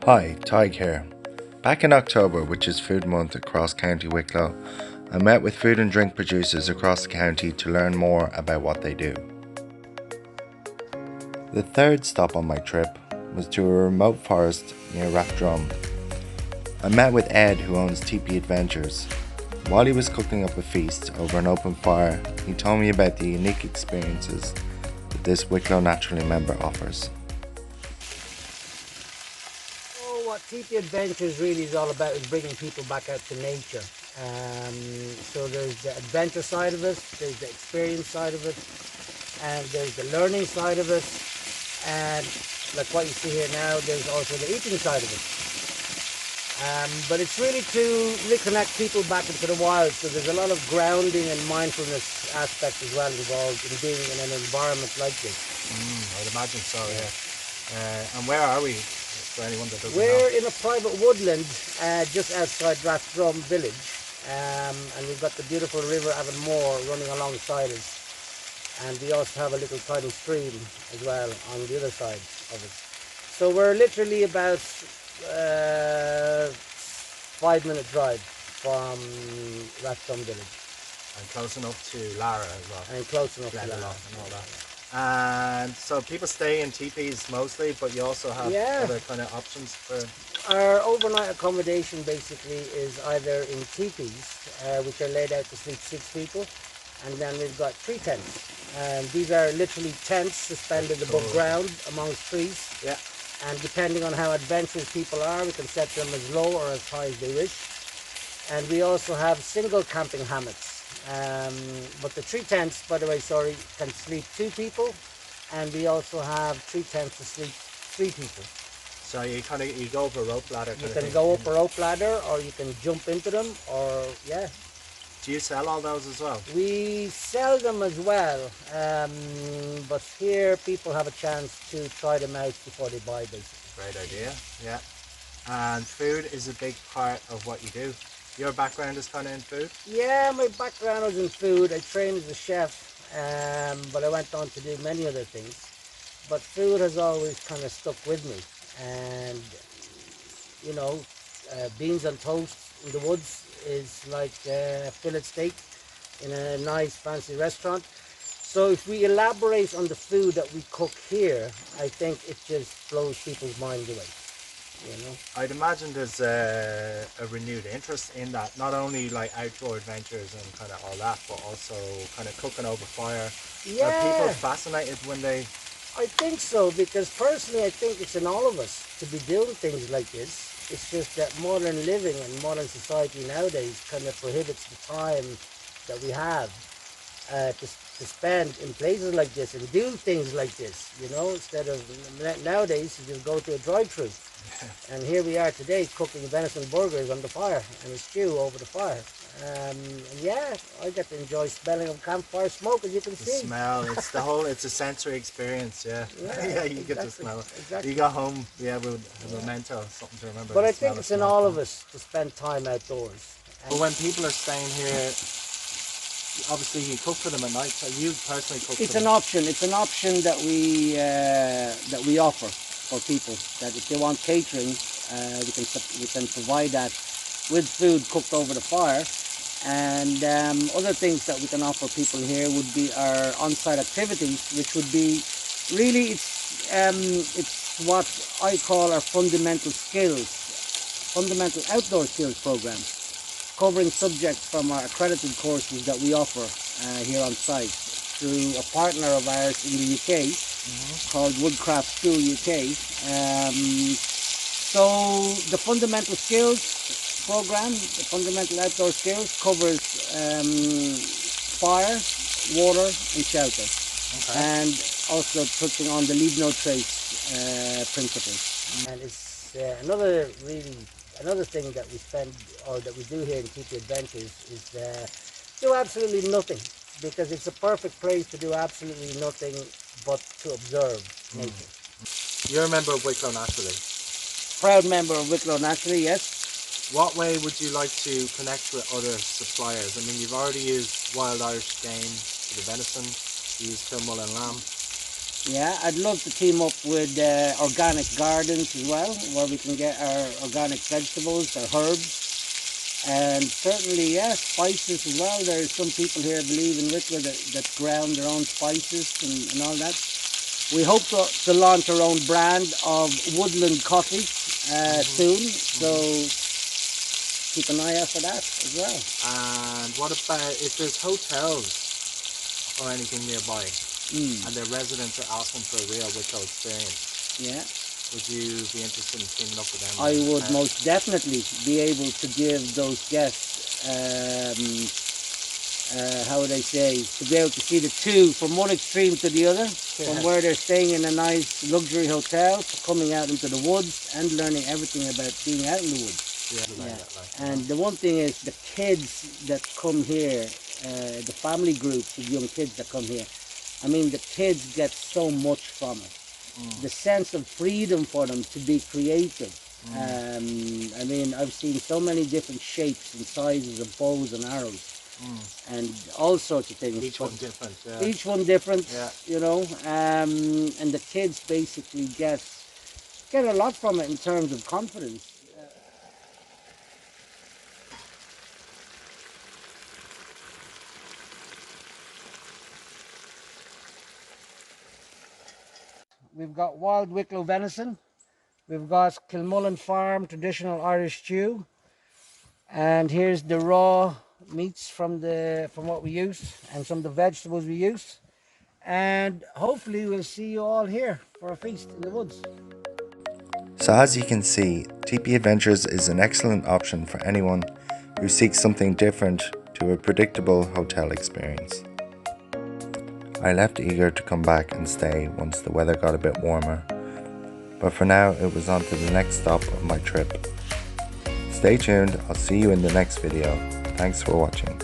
Hi, Tadgh here. Back in October, which is Food Month across County Wicklow, I met with food and drink producers across the county to learn more about what they do. The third stop on my trip was to a remote forest near Rathdrum. I met with Ed, who owns Tipi Adventures. While he was cooking up a feast over an open fire, he told me about the unique experiences that this Wicklow Naturally member offers. What Tipi Adventures really is all about is bringing people back out to nature. So there's the adventure side of it, there's the experience side of it, and there's the learning side of it, and like what you see here now, there's also the eating side of it. But it's really to reconnect people back into the wild, so there's a lot of grounding and mindfulness aspect as well involved in being in an environment like this. I'd imagine so, yeah. And where are we? For anyone that doesn't We're know. in a private woodland just outside Rathdrum village, and we've got the beautiful river Avonmore running alongside us, and we also have a little tiny stream as well on the other side of it. So we're literally about 5-minute drive from Rathdrum village. And close enough to Lara as well. And close enough to Glenelg Lara. and all that. And so people stay in teepees mostly, but you also have other kind of options for... Our overnight accommodation basically is either in teepees, which are laid out to sleep 6 people, and then we've got 3 tents. And these are literally tents suspended above ground amongst trees. Yeah. And depending on how adventurous people are, we can set them as low or as high as they wish. And we also have single camping hammocks. But the 3 tents, by the way, can sleep 2 people, and we also have 3 tents to sleep 3 people. So you go up a rope ladder. You can go up a rope ladder, or you can jump into them, or yeah. Do you sell all those as well? We sell them as well, but here people have a chance to try them out before they buy, basically. Great idea, yeah. And food is a big part of what you do. Your background is kind of in food? Yeah, my background was in food. I trained as a chef, but I went on to do many other things. But food has always kind of stuck with me. And, you know, beans on toast in the woods is like fillet steak in a nice fancy restaurant. So if we elaborate on the food that we cook here, I think it just blows people's minds away. You know? I'd imagine there's a renewed interest in that, not only like outdoor adventures and kind of all that, but also kind of cooking over fire. Yeah. Are people fascinated when they... I think so, because personally I think it's in all of us to be doing things like this. It's just that modern living and modern society nowadays kind of prohibits the time that we have to spend in places like this and do things like this, you know, instead of nowadays you just go to a drive-through. And here we are today cooking venison burgers on the fire and a stew over the fire. And yeah, I get to enjoy smelling of campfire smoke, as you can see. The smell, it's a sensory experience, yeah. Yeah, you get to smell it. Exactly. You got home, yeah, with a memento, something to remember. But I think it's in all of us to spend time outdoors. But when people are staying here, obviously you cook for them at night. So you personally cook for them? It's an option. It's an option that we offer for people. That if they want catering, we can provide that with food cooked over the fire. And other things that we can offer people here would be our on-site activities, which would be really it's what I call our fundamental outdoor skills programs, covering subjects from our accredited courses that we offer here on site through a partner of ours in the UK called Woodcraft School UK. So the fundamental skills program, the fundamental outdoor skills, covers fire, water and shelter. Okay. And also touching on the leave no trace principles. And it's another thing that we do here in Tipi Adventures is do absolutely nothing, because it's a perfect place to do absolutely nothing but to observe nature. You're a member of Wicklow Naturally. Proud member of Wicklow Naturally, yes. What way would you like to connect with other suppliers? I mean, you've already used wild Irish game for the venison, you use Kilmullen lamb. Yeah, I'd love to team up with organic gardens as well, where we can get our organic vegetables, our herbs, and certainly, yeah, spices as well. There's some people here, I believe, in Wicklow that ground their own spices and all that. We hope to launch our own brand of woodland coffee soon, so keep an eye out for that as well. And what about if there's hotels or anything nearby, and their residents are asking for a real Wicklow experience? Yeah, Would you be interested in teaming up with them? I would most definitely be able to give those guests, how would I say, to be able to see the two from one extreme to the other, from where they're staying in a nice luxury hotel to coming out into the woods and learning everything about being out in the woods. Yeah. And the one thing is the kids that come here, the family groups of young kids that come here, I mean, the kids get so much from it. The sense of freedom for them to be creative. I mean, I've seen so many different shapes and sizes of bows and arrows. And all sorts of things. Each one different. Yeah. Each one different, Yeah. you know, and the kids basically get a lot from it in terms of confidence. We've got wild Wicklow venison. We've got Kilmullen Farm traditional Irish stew. And here's the raw meats from what we use and some of the vegetables we use. And hopefully we'll see you all here for a feast in the woods. So as you can see, Tipi Adventures is an excellent option for anyone who seeks something different to a predictable hotel experience. I left eager to come back and stay once the weather got a bit warmer, but for now it was on to the next stop of my trip. Stay tuned, I'll see you in the next video. Thanks for watching.